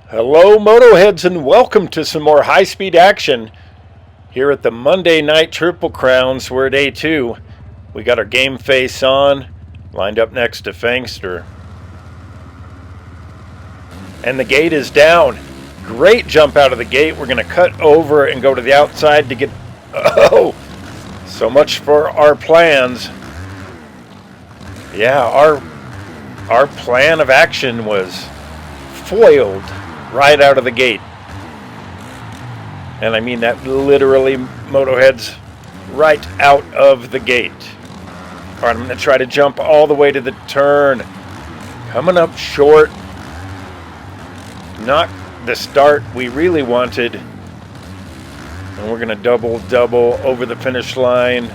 Hello, Motoheads, and welcome to some more high-speed action here at the Monday Night Triple Crowns. We're at A2. We got our game face on, lined up next to Fangster. And the gate is down. Great jump out of the gate. We're going to cut over and go to the outside to get... Oh! So much for our plans. Yeah, our plan of action was foiled right out of the gate. And I mean that literally, Motoheads, right out of the gate. All right, I'm going to try to jump all the way to the turn. Coming up short. Not the start we really wanted. And we're going to double over the finish line.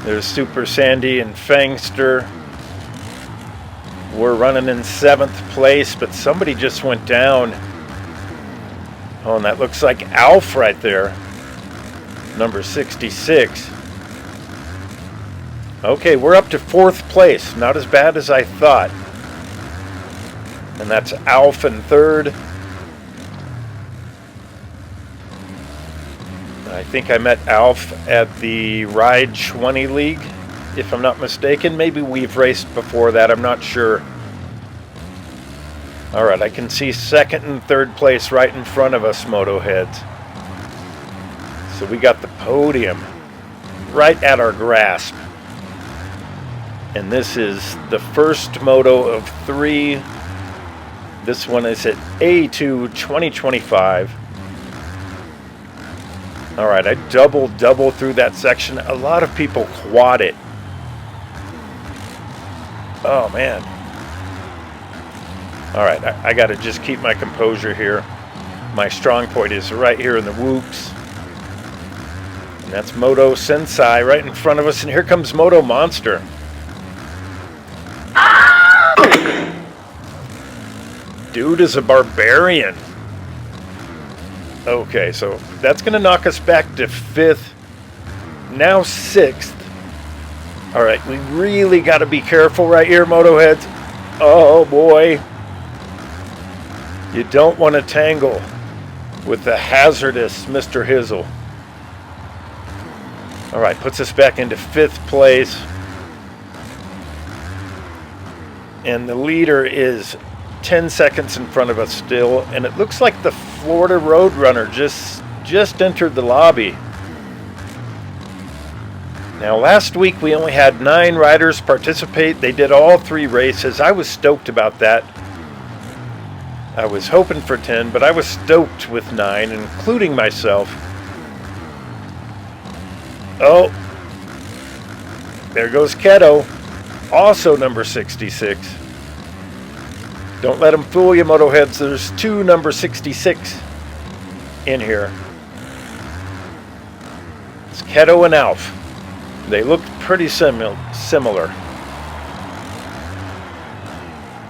There's Super Sandy and Fangster. We're running in 7th place, but somebody just went down. Oh, and that looks like Alf right there. Number 66. Okay, we're up to 4th place. Not as bad as I thought. And that's Alf in 3rd. I think I met Alf at the Ride 20 League, if I'm not mistaken. Maybe we've raced before that, I'm not sure. Alright, I can see 2nd and 3rd place right in front of us, Motoheads. So we got the podium right at our grasp. And this is the first moto of 3. This one is at A2 2025. Alright, I double through that section. A lot of people quad it. Oh, man. Alright, I got to just keep my composure here. My strong point is right here in the whoops. And that's Moto Sensei right in front of us. And here comes Moto Monster. Dude is a barbarian. Okay, so that's going to knock us back to 5th. Now 6th. Alright, we really got to be careful right here, Motoheads. Oh, boy. You don't want to tangle with the hazardous Mr. Hizzle. Alright, puts us back into 5th place. And the leader is 10 seconds in front of us still. And it looks like the Florida Roadrunner just entered the lobby. Now, last week we only had 9 riders participate. They did all 3 races. I was stoked about that. I was hoping for 10, but I was stoked with 9, including myself. Oh, there goes Keto, also number 66. Don't let them fool you, Motoheads. There's 2 number 66 in here. It's Keto and Alf. They look pretty similar.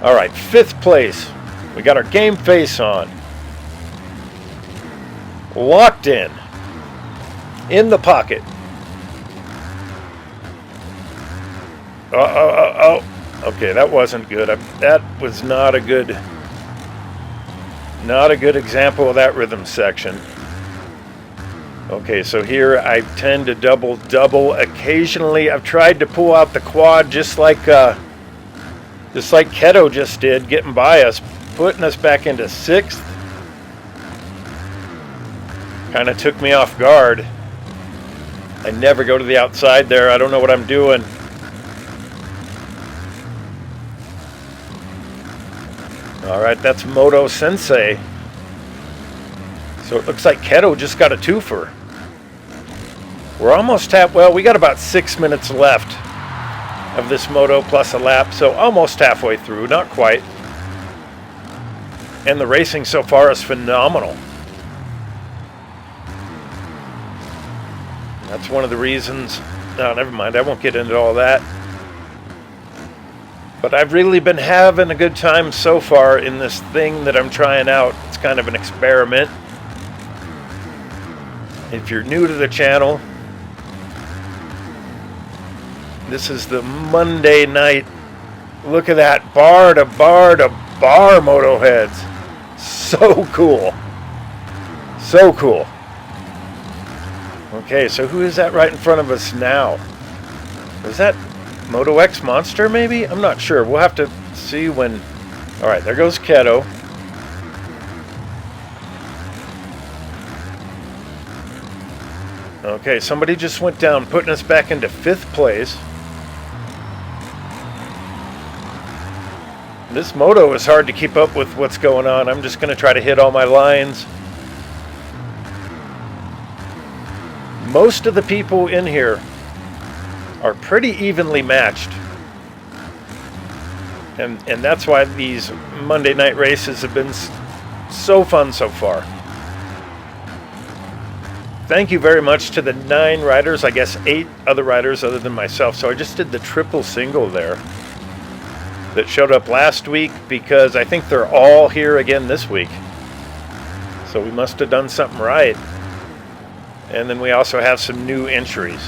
All right, 5th place. We got our game face on. Locked in the pocket. Okay, that wasn't good. That was not a good example of that rhythm section. Okay, so here I tend to double. Occasionally, I've tried to pull out the quad just like Keto just did, getting by us, putting us back into 6th. Kind of took me off guard. I never go to the outside there. I don't know what I'm doing. Alright, that's Moto Sensei. So it looks like Keto just got a twofer. We're almost we got about 6 minutes left of this moto plus a lap, so almost halfway through, not quite. And the racing so far is phenomenal. That's one of the reasons. No, never mind, I won't get into all that. But I've really been having a good time so far in this thing that I'm trying out. It's kind of an experiment. If you're new to the channel, this is the Monday night. Look at that, bar to bar to bar, Motoheads. So cool. So cool. Okay, so who is that right in front of us now? Is that Moto X Monster maybe? I'm not sure. We'll have to see when... Alright, there goes Keto. Okay, somebody just went down, putting us back into 5th place. This moto is hard to keep up with what's going on. I'm just going to try to hit all my lines. Most of the people in here are pretty evenly matched. And that's why these Monday night races have been so fun so far. Thank you very much to the 9 riders, I guess 8 other riders other than myself. So I just did the triple single there that showed up last week because I think they're all here again this week. So we must have done something right. And then we also have some new entries.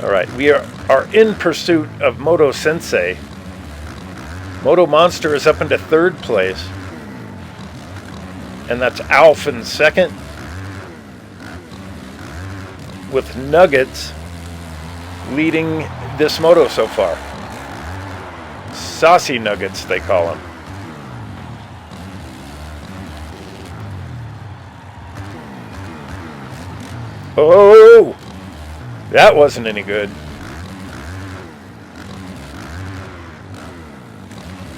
All right, we are in pursuit of Moto Sensei. Moto Monster is up into 3rd place. And that's Alf in 2nd. With Nuggets leading this moto so far. Saucy Nuggets, they call them. Oh! That wasn't any good.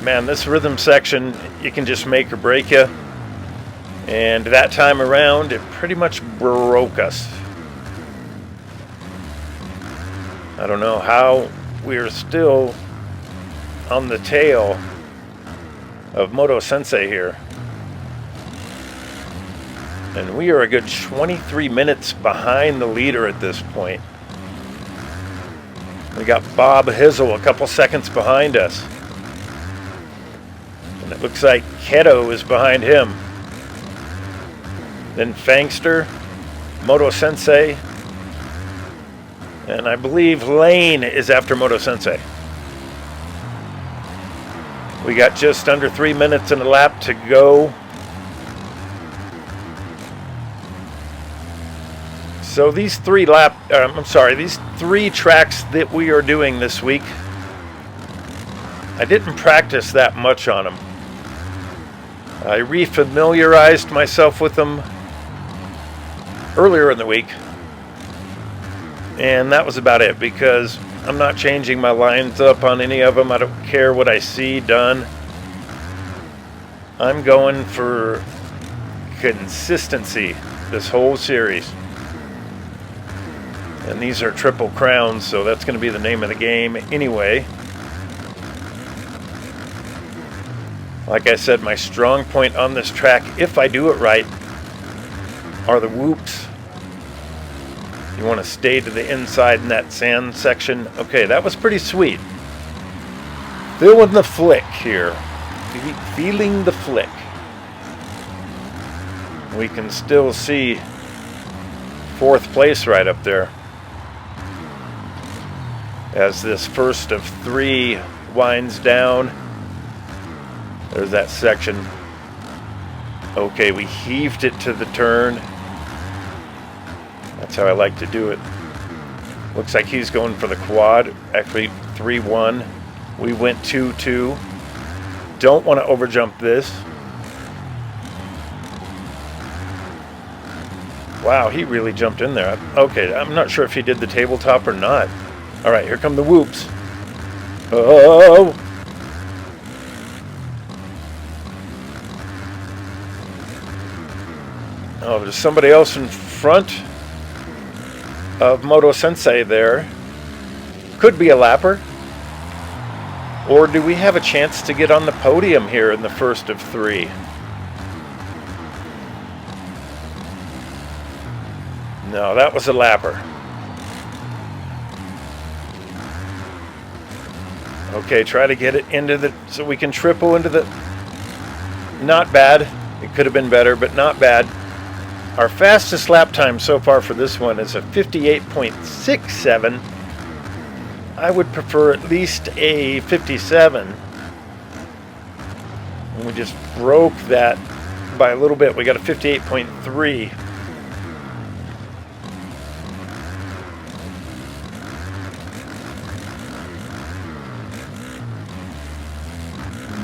Man, this rhythm section, you can just make or break you. And that time around, it pretty much broke us. I don't know how we're still on the tail of Moto Sensei here. And we are a good 23 minutes behind the leader at this point. We got Bob Hizzle a couple seconds behind us. And it looks like Keto is behind him. Then Fangster, Moto Sensei, and I believe Lane is after Moto Sensei. We got just under 3 minutes and a lap to go. So these three tracks that we are doing this week, I didn't practice that much on them. I refamiliarized myself with them earlier in the week, and that was about it, because I'm not changing my lines up on any of them. I don't care what I see done. I'm going for consistency this whole series. And these are Triple Crowns, so that's going to be the name of the game anyway. Like I said, my strong point on this track, if I do it right, are the whoops. You want to stay to the inside in that sand section. Okay, that was pretty sweet. Feeling the flick here. Feeling the flick. We can still see 4th place right up there, as this first of 3 winds down. There's that section. Okay, we heaved it to the turn. That's how I like to do it. Looks like he's going for the quad. Actually, 3-1. We went 2-2. Don't want to overjump this. Wow, he really jumped in there. Okay, I'm not sure if he did the tabletop or not. All right, here come the whoops. Oh! Oh, there's somebody else in front of Moto Sensei there. Could be a lapper. Or do we have a chance to get on the podium here in the first of 3? No, that was a lapper. Okay, try to get it into the, so we can triple into the, not bad. It could have been better, but not bad. Our fastest lap time so far for this one is a 58.67. I would prefer at least a 57. And we just broke that by a little bit. We got a 58.3.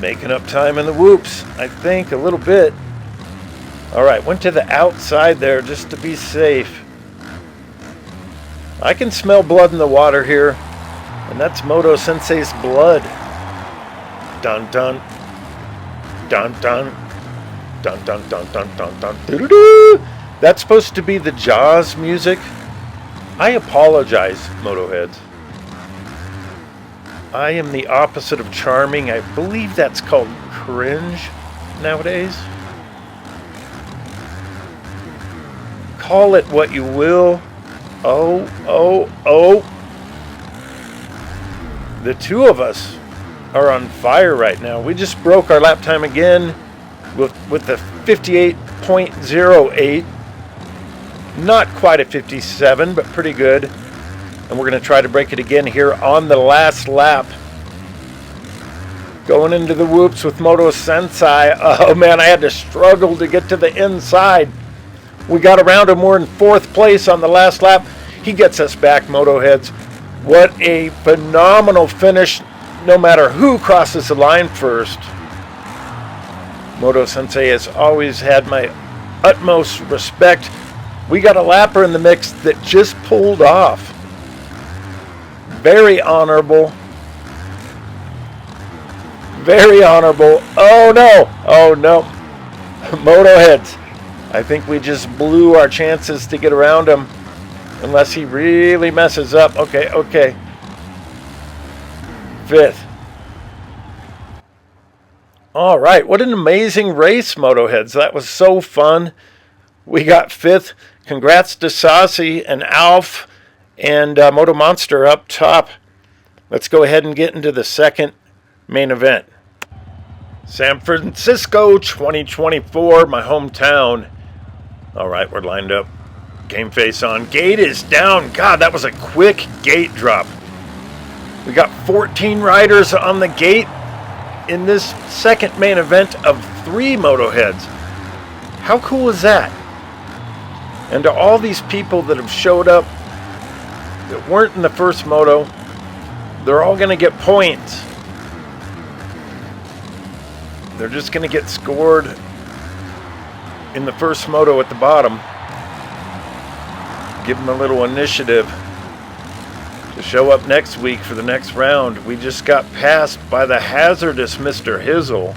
Making up time in the whoops, I think, a little bit. All right, went to the outside there just to be safe. I can smell blood in the water here, and that's Moto Sensei's blood. Dun dun. Dun dun. Dun dun dun dun dun dun. Doo-doo-doo. That's supposed to be the Jaws music. I apologize, Moto heads. I am the opposite of charming. I believe that's called cringe nowadays. Call it what you will. Oh. The two of us are on fire right now. We just broke our lap time again with the 58.08. Not quite a 57, but pretty good. And we're going to try to break it again here on the last lap. Going into the whoops with Moto Sensei. Oh man, I had to struggle to get to the inside. We got around him. We're in 4th place on the last lap. He gets us back, Moto heads. What a phenomenal finish, no matter who crosses the line first. Moto Sensei has always had my utmost respect. We got a lapper in the mix that just pulled off. Very honorable. Very honorable. Oh no. Moto heads. I think we just blew our chances to get around him. Unless he really messes up. Okay. 5th. All right. What an amazing race, Moto heads. That was so fun. We got 5th. Congrats to Saucy and Alf and Moto Monster up top. Let's go ahead and get into the second main event. San Francisco 2024, my hometown. All right, we're lined up. Game face on. Gate is down. God, that was a quick gate drop. We got 14 riders on the gate in this second main event of 3 Moto heads. How cool is that? And to all these people that have showed up that weren't in the first moto, they're all going to get points. They're just going to get scored in the first moto at the bottom. Give them a little initiative to show up next week for the next round. We just got passed by the hazardous Mr. Hizzle.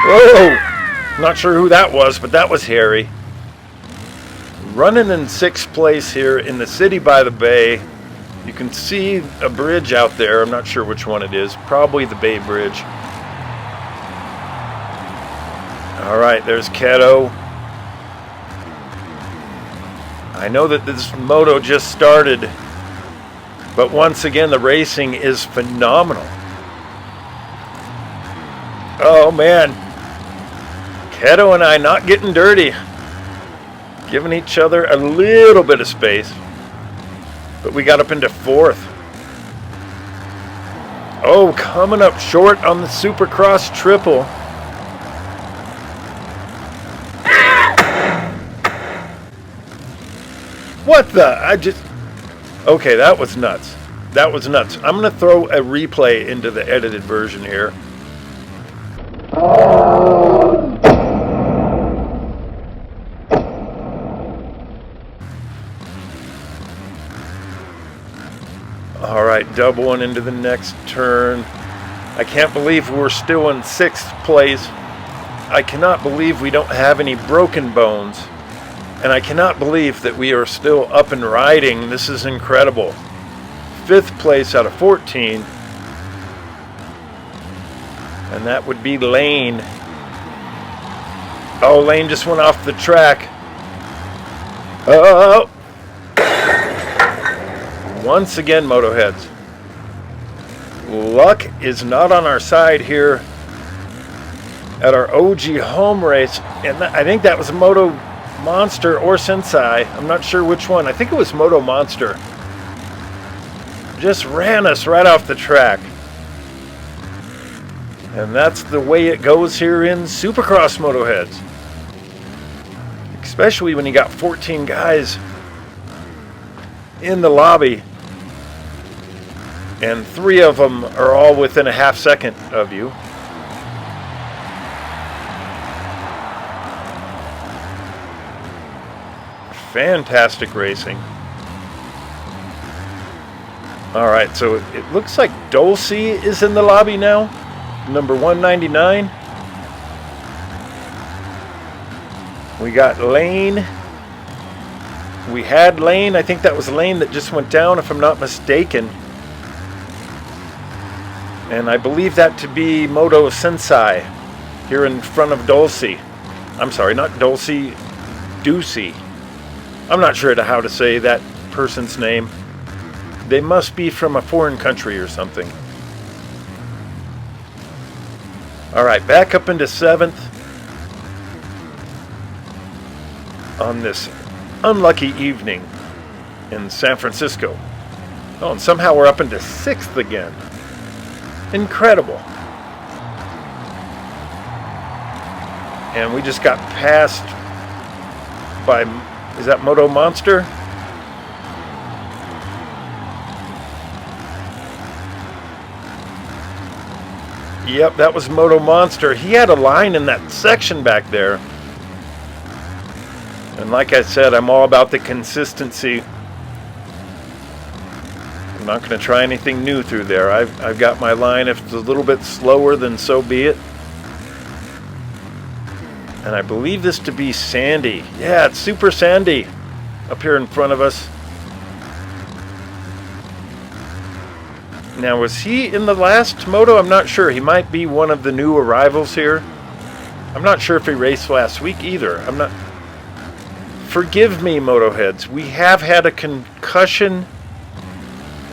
Whoa! Not sure who that was, but that was Harry. Running in 6th place here in the city by the bay. You can see a bridge out there. I'm not sure which one it is. Probably the Bay Bridge. All right, there's Keto. I know that this moto just started, but once again, the racing is phenomenal. Oh man. Keto and I not getting dirty. Giving each other a little bit of space. But we got up into 4th. Oh, coming up short on the Supercross triple. What the? Okay, that was nuts. That was nuts. I'm going to throw a replay into the edited version here. All right, doubling into the next turn. I can't believe we're still in 6th place. I cannot believe we don't have any broken bones. And I cannot believe that we are still up and riding. This is incredible. 5th place out of 14. And that would be Lane. Oh, Lane just went off the track. Oh! Once again, Moto heads. Luck is not on our side here at our OG home race. And I think that was Moto Monster or Sensei. I'm not sure which one. I think it was Moto Monster. Just ran us right off the track. And that's the way it goes here in Supercross Motoheads. Especially when you got 14 guys in the lobby. And 3 of them are all within a half second of you. Fantastic racing. Alright, so it looks like Dulcie is in the lobby now. Number 199. We got Lane. We had Lane. I think that was Lane that just went down, if I'm not mistaken. And I believe that to be Moto Sensei here in front of Dulcie. I'm sorry, not Dulcie, Ducey. I'm not sure how to say that person's name. They must be from a foreign country or something. Alright, back up into 7th on this unlucky evening in San Francisco. Oh, and somehow we're up into 6th again. Incredible. And we just got passed by, is that Moto Monster? Yep, that was Moto Monster. He had a line in that section back there. And like I said, I'm all about the consistency. I'm not going to try anything new through there. I've got my line. If it's a little bit slower, then so be it. And I believe this to be Sandy. Yeah, it's Super Sandy up here in front of us. Now, was he in the last moto? I'm not sure. He might be one of the new arrivals here. I'm not sure if he raced last week either. I'm not... Forgive me, Motoheads. We have had a concussion,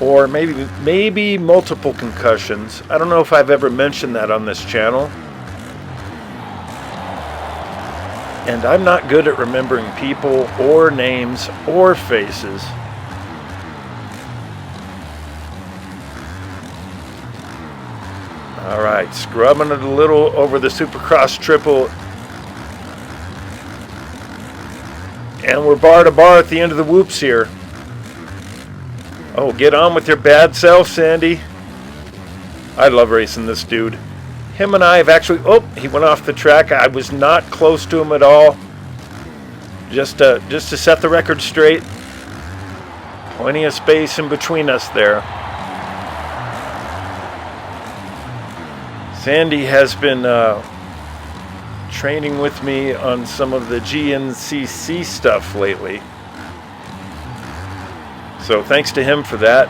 or maybe multiple concussions. I don't know if I've ever mentioned that on this channel. And I'm not good at remembering people or names or faces. Alright, scrubbing it a little over the Supercross triple. And we're bar to bar at the end of the whoops here. Oh, get on with your bad self, Sandy. I love racing this dude. Him and I have actually... Oh, he went off the track. I was not close to him at all. Just to set the record straight. Plenty of space in between us there. Sandy has been training with me on some of the GNCC stuff lately. So thanks to him for that.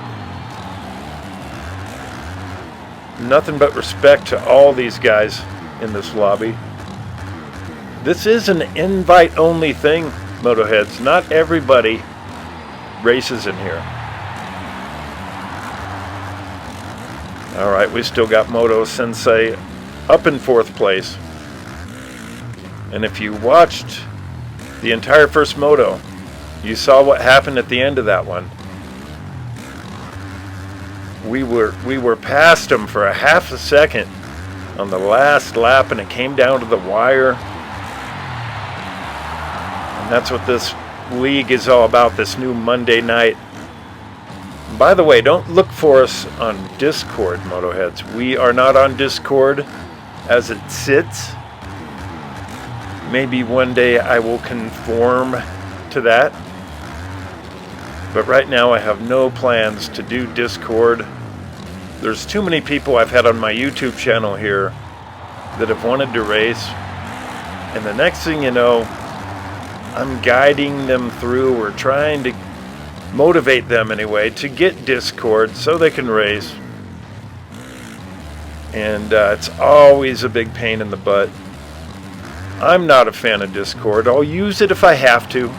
Nothing but respect to all these guys in this lobby. This is an invite-only thing, Motoheads. Not everybody races in here. Alright, we still got Moto Sensei up in 4th place. And if you watched the entire first moto, you saw what happened at the end of that one. We were past him for a half a second on the last lap, and it came down to the wire. And that's what this league is all about, this new Monday night. By the way, don't look for us on Discord, Motoheads. We are not on Discord as it sits. Maybe one day I will conform to that. But right now I have no plans to do Discord. There's too many people I've had on my YouTube channel here that have wanted to race. And the next thing you know, I'm guiding them through, or trying to motivate them anyway to get Discord so they can race. And it's always a big pain in the butt. I'm not a fan of Discord. I'll use it if I have to.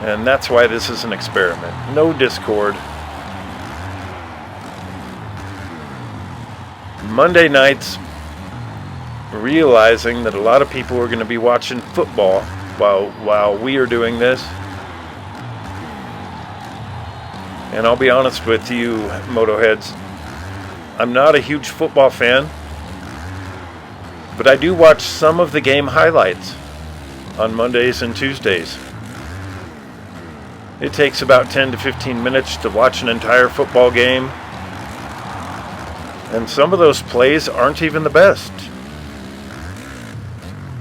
And that's why this is an experiment. No Discord. Monday nights, realizing that a lot of people are going to be watching football while we are doing this. And I'll be honest with you, Motoheads, I'm not a huge football fan, but I do watch some of the game highlights on Mondays and Tuesdays. It takes about 10 to 15 minutes to watch an entire football game, and some of those plays aren't even the best.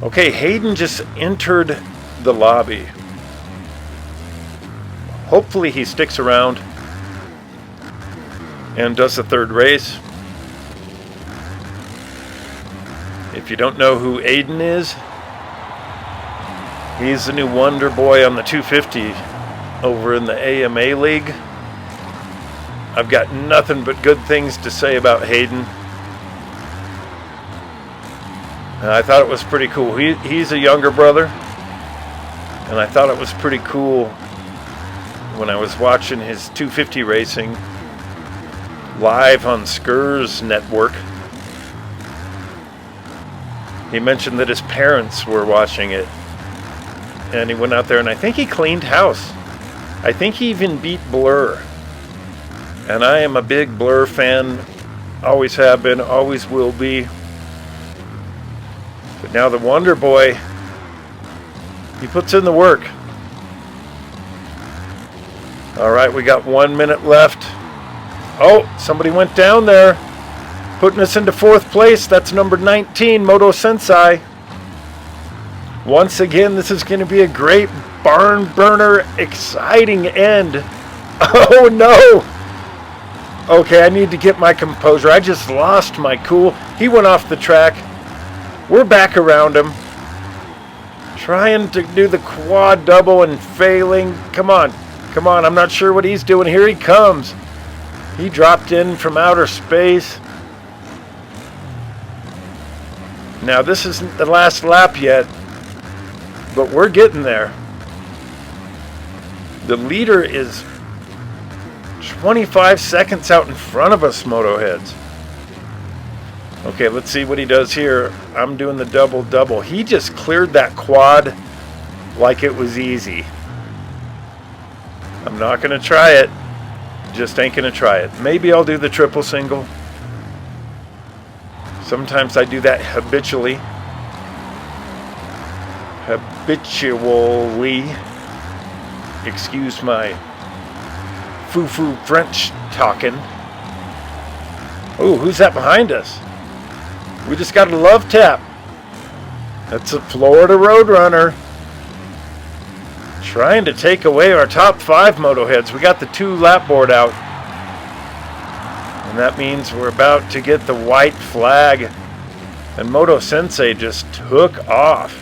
Okay, Hayden just entered the lobby. Hopefully he sticks around and does the third race. If you don't know who Aiden is, he's the new wonder boy on the 250 over in the AMA League. I've got nothing but good things to say about Hayden. I thought it was pretty cool. He's a younger brother, and I thought it was pretty cool when I was watching his 250 racing live on Skurs Network. He mentioned that his parents were watching it, and he went out there, and I think he cleaned house. I think he even beat Blur, and I am a big Blur fan, always have been, always will be. But now the Wonder Boy, he puts in the work. All right, we got 1 minute left. Oh, somebody went down there, putting us into fourth place. That's number 19, Moto Sensei. Once again, this is going to be a great barn burner, exciting end. Oh no! Okay, I need to get my composure. I just lost my cool. He went off the track. We're back around him, trying to do the quad double and failing. Come on, come on. I'm not sure what he's doing. Here he comes. He dropped in from outer space. Now, this isn't the last lap yet, but we're getting there. The leader is 25 seconds out in front of us, Motoheads. Okay, let's see what he does here. I'm doing the double-double. He just cleared that quad like it was easy. I'm not going to try it. Just ain't going to try it. Maybe I'll do the triple single. Sometimes I do that habitually. Excuse my foo-foo French talking. Oh, who's that behind us? We just got a love tap. That's a Florida Roadrunner. Trying to take away our top 5 Motoheads. We got the 2 lap board out. And that means we're about to get the white flag. And Moto Sensei just took off.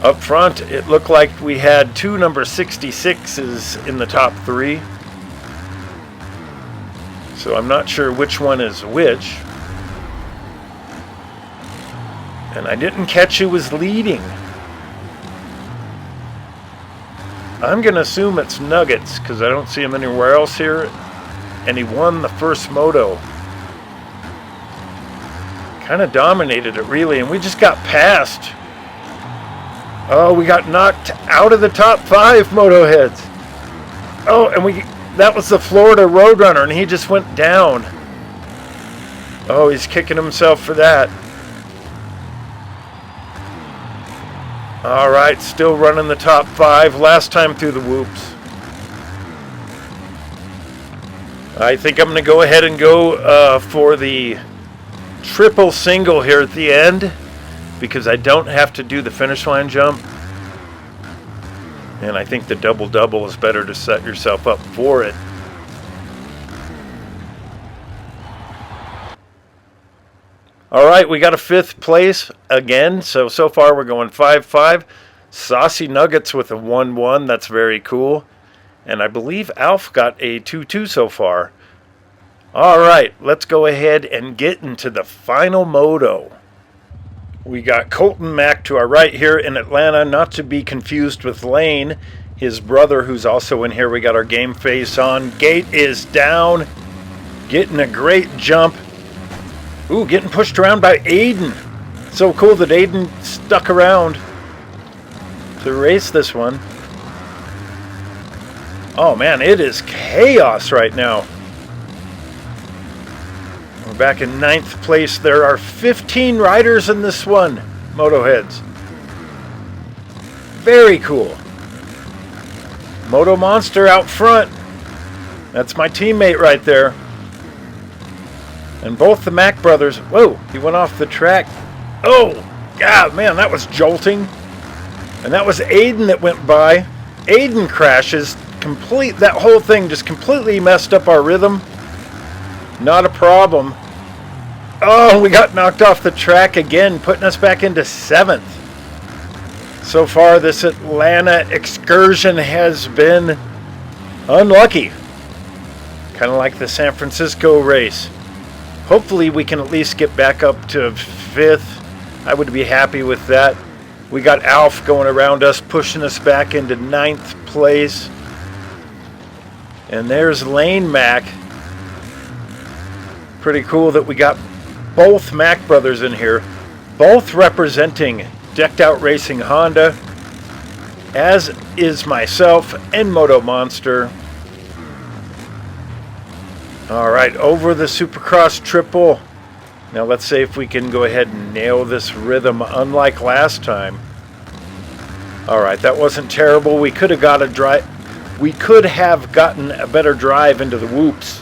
Up front, it looked like we had 2 number 66s in the top 3. So I'm not sure which one is which. And I didn't catch who was leading. I'm going to assume it's Nuggets because I don't see him anywhere else here. And he won the first moto. Kind of dominated it, really. And we just got passed. Oh, we got knocked out of the top 5 Motoheads. Oh, and that was the Florida Roadrunner, and he just went down. Oh, he's kicking himself for that. All right, still running the top 5. Last time through the whoops. I think I'm going to go ahead and go for the triple single here at the end, because I don't have to do the finish line jump. And I think the double-double is better to set yourself up for it. All right, we got a 5th place again. So far we're going 5-5. Saucy Nuggets with a 1-1. That's very cool. And I believe Alf got a 2-2 so far. All right, let's go ahead and get into the final moto. We got Colton Mack to our right here in Atlanta, not to be confused with Lane, his brother, who's also in here. We got our game face on. Gate is down, getting a great jump. Ooh, getting pushed around by Aiden. So cool that Aiden stuck around to race this one. Oh man, it is chaos right now. We're back in 9th place. There are 15 riders in this one, Motoheads. Very cool. Moto Monster out front. That's my teammate right there. And both the Mack brothers. Whoa, he went off the track. Oh, God, man, that was jolting. And that was Aiden that went by. Aiden crashes. That whole thing just completely messed up our rhythm. Not a problem. Oh, we got knocked off the track again, putting us back into 7th. So far, this Atlanta excursion has been unlucky. Kind of like the San Francisco race. Hopefully, we can at least get back up to 5th. I would be happy with that. We got Alf going around us, pushing us back into 9th place. And there's Lane Mack. Pretty cool that we got both Mack brothers in here, both representing Decked Out Racing Honda, as is myself and Moto Monster. All right, over the Supercross triple. Now let's see if we can go ahead and nail this rhythm unlike last time. All right, that wasn't terrible. We could have gotten a better drive into the whoops.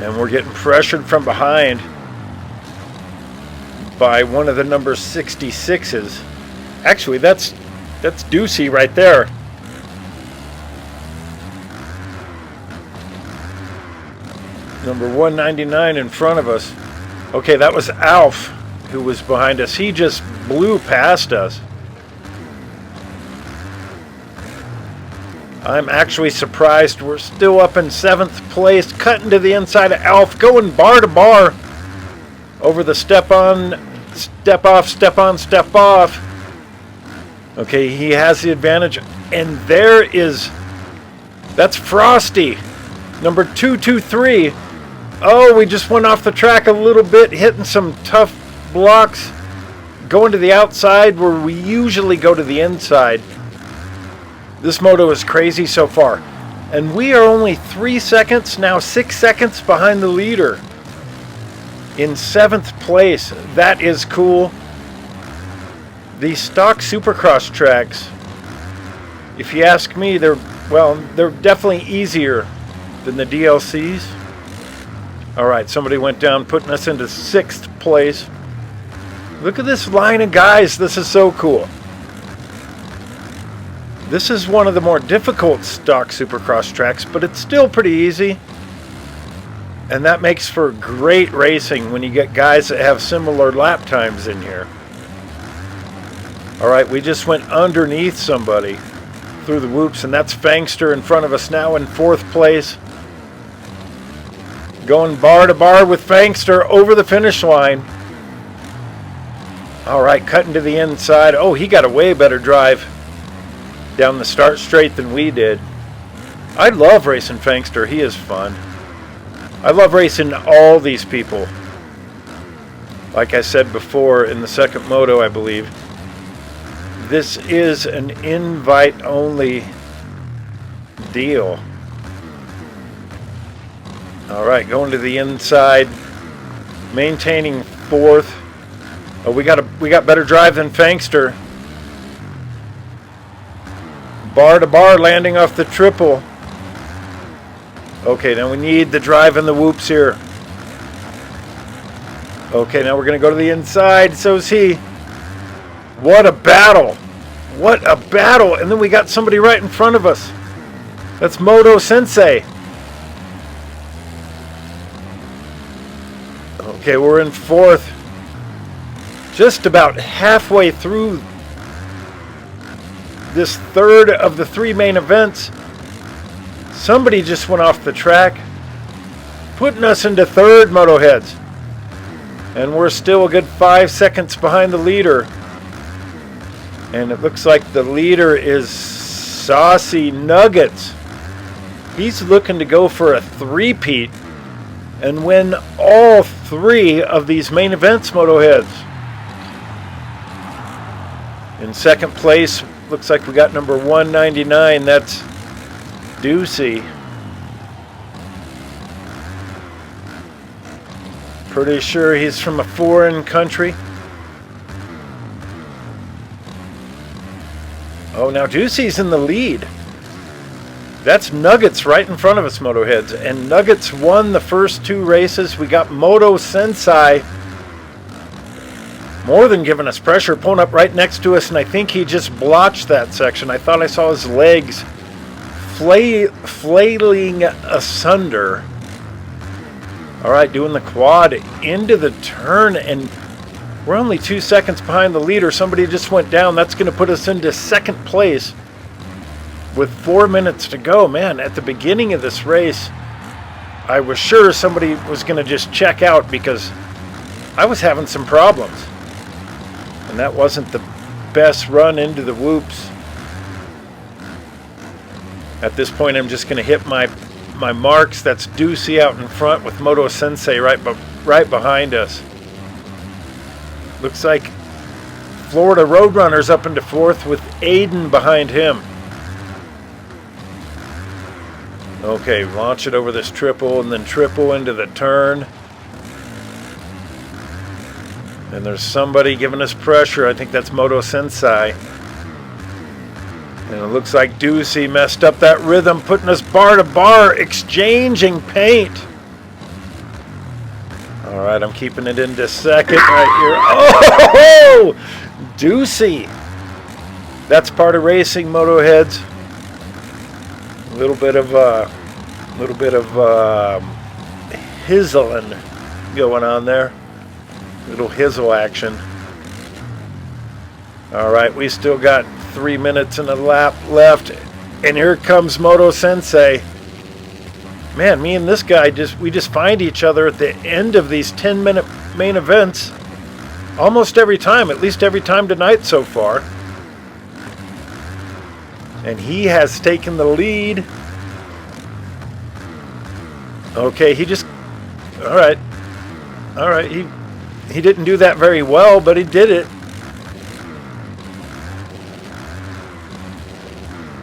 And we're getting pressured from behind by one of the number 66s. Actually, that's Ducey right there. Number 199 in front of us. Okay, that was Alf who was behind us. He just blew past us. I'm actually surprised we're still up in 7th place, cutting to the inside of Alf, going bar to bar over the step on, step off, step on, step off. Okay, he has the advantage. And that's Frosty, number 223. Oh, we just went off the track a little bit, hitting some tough blocks, going to the outside where we usually go to the inside. This moto is crazy so far. And we are only 3 seconds, now 6 seconds behind the leader. In 7th place. That is cool. The stock Supercross tracks, if you ask me, they're definitely easier than the DLCs. Alright, somebody went down, putting us into 6th place. Look at this line of guys. This is so cool. This is one of the more difficult stock Supercross tracks, but it's still pretty easy. And that makes for great racing when you get guys that have similar lap times in here. Alright, we just went underneath somebody through the whoops, and that's Fangster in front of us now in 4th place. Going bar to bar with Fangster over the finish line. Alright, cutting to the inside. Oh, he got a way better drive down the start straight than we did. I love racing Fangster. He is fun. I love racing all these people. Like I said before in the second moto, I believe, this is an invite-only deal. All right, going to the inside, maintaining 4th. Oh, we got better drive than Fangster. Bar to bar, landing off the triple. Okay, now we need the drive in the whoops here. Okay, now we're going to go to the inside. So is he. What a battle. What a battle. And then we got somebody right in front of us. That's Moto Sensei. Okay, we're in 4th. Just about halfway through this 3rd of the 3 main events. Somebody just went off the track, putting us into 3rd, Motoheads. And we're still a good 5 seconds behind the leader. And it looks like the leader is Saucy Nuggets. He's looking to go for a 3-peat and win all 3 of these main events, Motoheads. In 2nd place, looks like we got number 199. That's Ducey. Pretty sure he's from a foreign country. Oh, now Ducey's in the lead. That's Nuggets right in front of us, Motoheads. And Nuggets won the first 2 races. We got Moto Sensei more than giving us pressure, pulling up right next to us, and I think he just blotched that section. I thought I saw his legs flailing asunder. All right, doing the quad into the turn, and we're only 2 seconds behind the leader. Somebody just went down. That's going to put us into second place with 4 minutes to go. Man, at the beginning of this race, I was sure somebody was going to just check out because I was having some problems. And that wasn't the best run into the whoops. At this point, I'm just going to hit my marks. That's Ducey out in front with Moto Sensei right behind us. Looks like Florida Roadrunner's up into 4th with Aiden behind him. Okay, launch it over this triple and then triple into the turn. And there's somebody giving us pressure. I think that's Moto Sensei. And it looks like Ducey messed up that rhythm, putting us bar to bar, exchanging paint. All right, I'm keeping it into second right here. Oh, Ducey. That's part of racing, Motoheads. A little bit of hizzling going on there. Little hizzle action. All right, we still got 3 minutes and a lap left, and here comes Moto Sensei. Man, me and this guy we just find each other at the end of these 10-minute main events almost every time, at least every time tonight so far. And he has taken the lead. Okay, all right, he didn't do that very well, but he did it.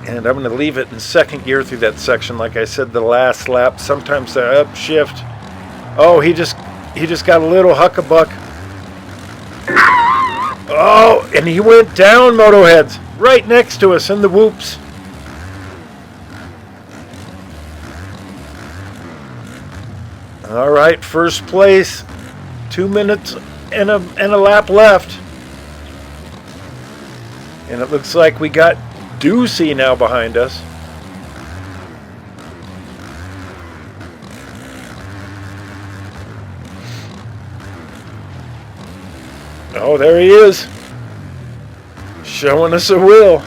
And I'm going to leave it in second gear through that section. Like I said, the last lap, sometimes the upshift. Oh, he just got a little huckabuck. Oh, and he went down, Motoheads, right next to us in the whoops. All right, first place, 2 minutes and a lap left. And it looks like we got Ducey now behind us. Oh, there he is, showing us a will.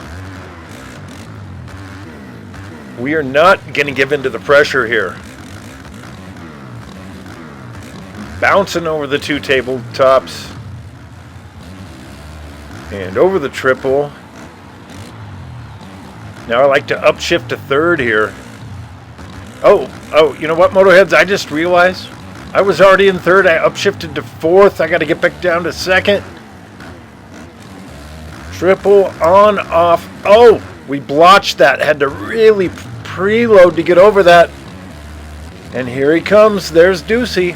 We are not going to give in to the pressure here. Bouncing over the 2 tabletops and over the triple. Now I like to upshift to third here. Oh, you know what, Motoheads? I just realized I was already in third. I upshifted to 4th. I got to get back down to 2nd. Triple on, off. Oh, we blotched that. Had to really preload to get over that. And here he comes. There's Ducey.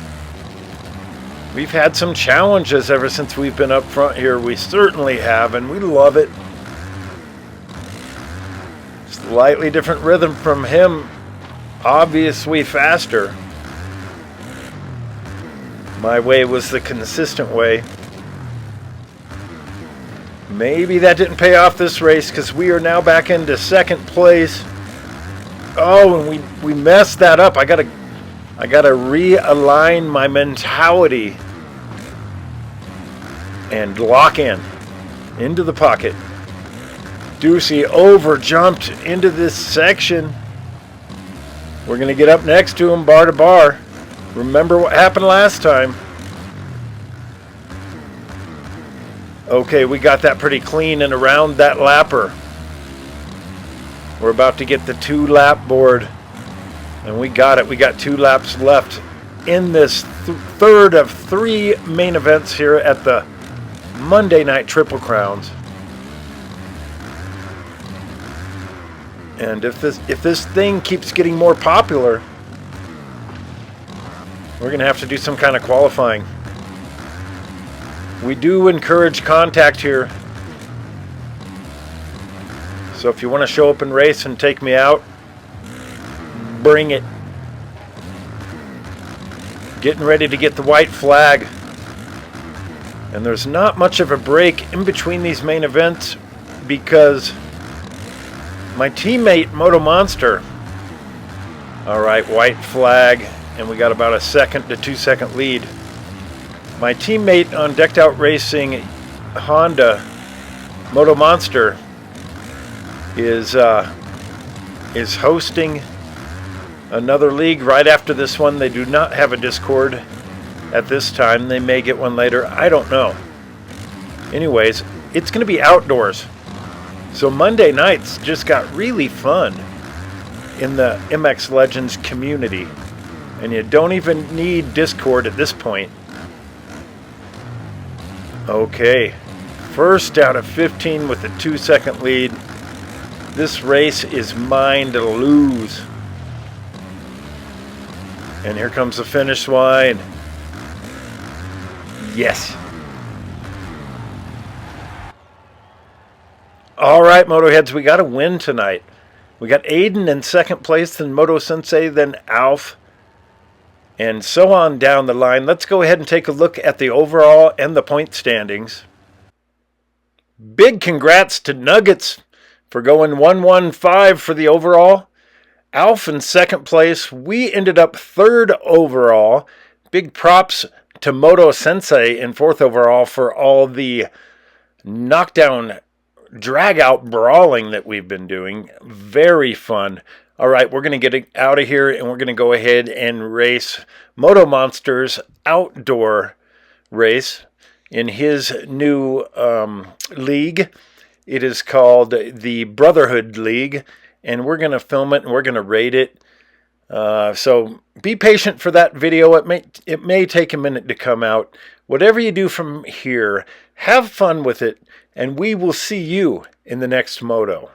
We've had some challenges ever since we've been up front here. We certainly have, and we love it. Slightly different rhythm from him, obviously faster. My way was the consistent way. Maybe that didn't pay off this race because we are now back into second place. Oh, and we messed that up. I gotta realign my mentality and lock into the pocket. Ducey over jumped into this section. We're going to get up next to him bar to bar. Remember what happened last time. Okay, we got that pretty clean and around that lapper. We're about to get the 2-lap board. And we got it. We got 2 laps left in this third of 3 main events here at the Monday Night Triple Crowns. And if this thing keeps getting more popular, we're going to have to do some kind of qualifying. We do encourage contact here. So if you want to show up and race and take me out, bring it. Getting ready to get the white flag. And there's not much of a break in between these main events because my teammate Moto Monster, all right, white flag, and we got about a 1 to 2 second lead. My teammate on Decked Out Racing Honda, Moto Monster, is hosting another league right after this one. They do not have a Discord at this time. They may get one later. I don't know. Anyways, it's going to be outdoors. So Monday nights just got really fun in the MX Legends community. And you don't even need Discord at this point. Okay. First out of 15 with a 2 second lead. This race is mine to lose. And here comes the finish line. Yes. All right, Motoheads, we got a win tonight. We got Aiden in second place, then Moto Sensei, then Alf, and so on down the line. Let's go ahead and take a look at the overall and the point standings. Big congrats to Nuggets for going 1-1-5 for the overall. Alf in second place. We ended up third overall. Big props to Moto Sensei in fourth overall for all the knockdown, drag-out brawling that we've been doing. Very fun. All right, we're going to get out of here, and we're going to go ahead and race Moto Monster's outdoor race in his new league. It is called the Brotherhood League, and we're going to film it, and we're going to rate it. So be patient for that video. It may take a minute to come out. Whatever you do from here, have fun with it, and we will see you in the next moto.